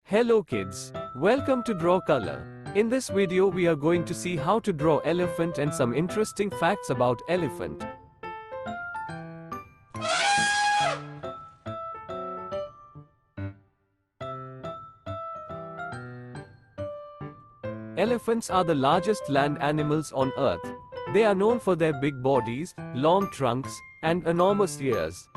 Hello kids, welcome to DrawColor. In this video we are going to see how to draw elephant and some interesting facts about elephant. Elephants are the largest land animals on earth. They are known for their big bodies, long trunks, and enormous ears.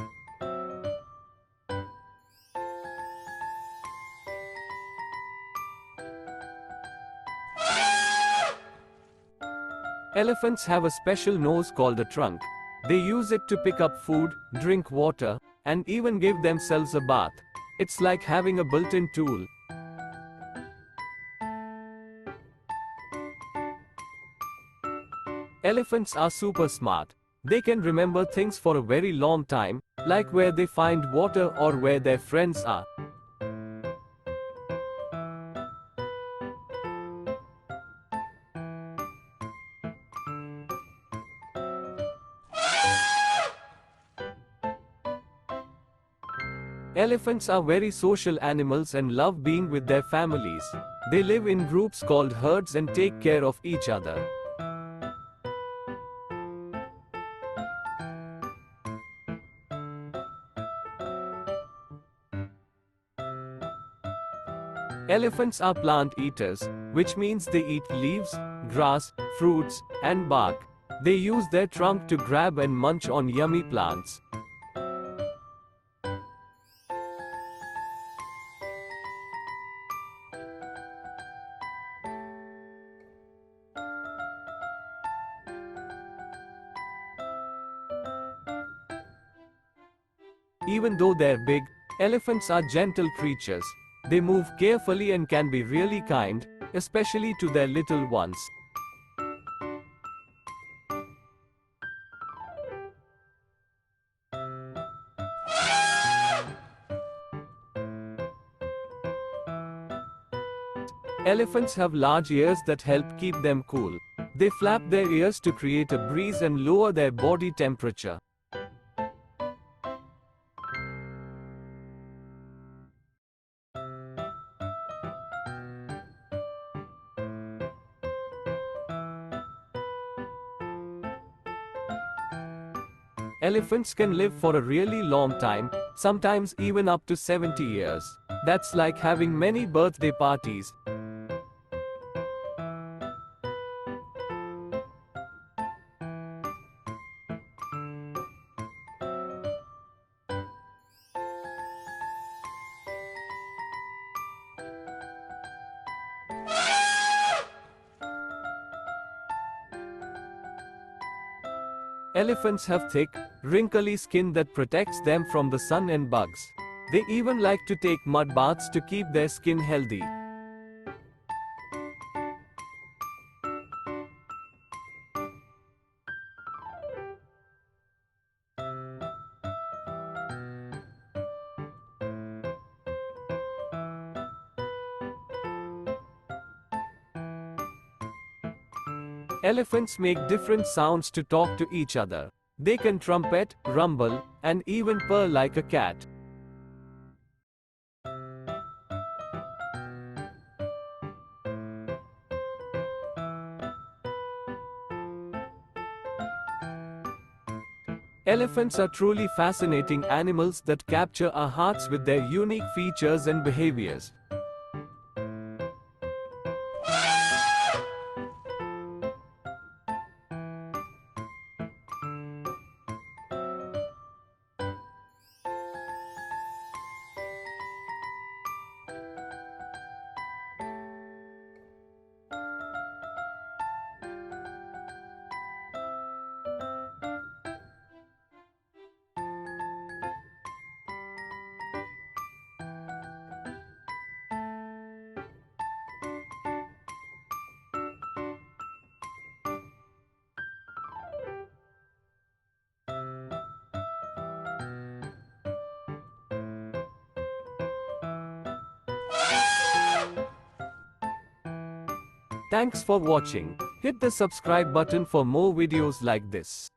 Elephants have a special nose called a trunk. They use it to pick up food, drink water, and even give themselves a bath. It's like having a built-in tool. Elephants are super smart. They can remember things for a very long time, like where they find water or where their friends are. Elephants are very social animals and love being with their families. They live in groups called herds and take care of each other. Elephants are plant eaters, which means they eat leaves, grass, fruits, and bark. They use their trunk to grab and munch on yummy plants. Even though they're big, elephants are gentle creatures. They move carefully and can be really kind, especially to their little ones. Elephants have large ears that help keep them cool. They flap their ears to create a breeze and lower their body temperature. Elephants can live for a really long time, sometimes even up to 70 years. That's like having many birthday parties. Elephants have thick, wrinkly skin that protects them from the sun and bugs. They even like to take mud baths to keep their skin healthy. Elephants make different sounds to talk to each other. They can trumpet, rumble, and even purr like a cat. Elephants are truly fascinating animals that capture our hearts with their unique features and behaviors. Thanks for watching. Hit the subscribe button for more videos like this.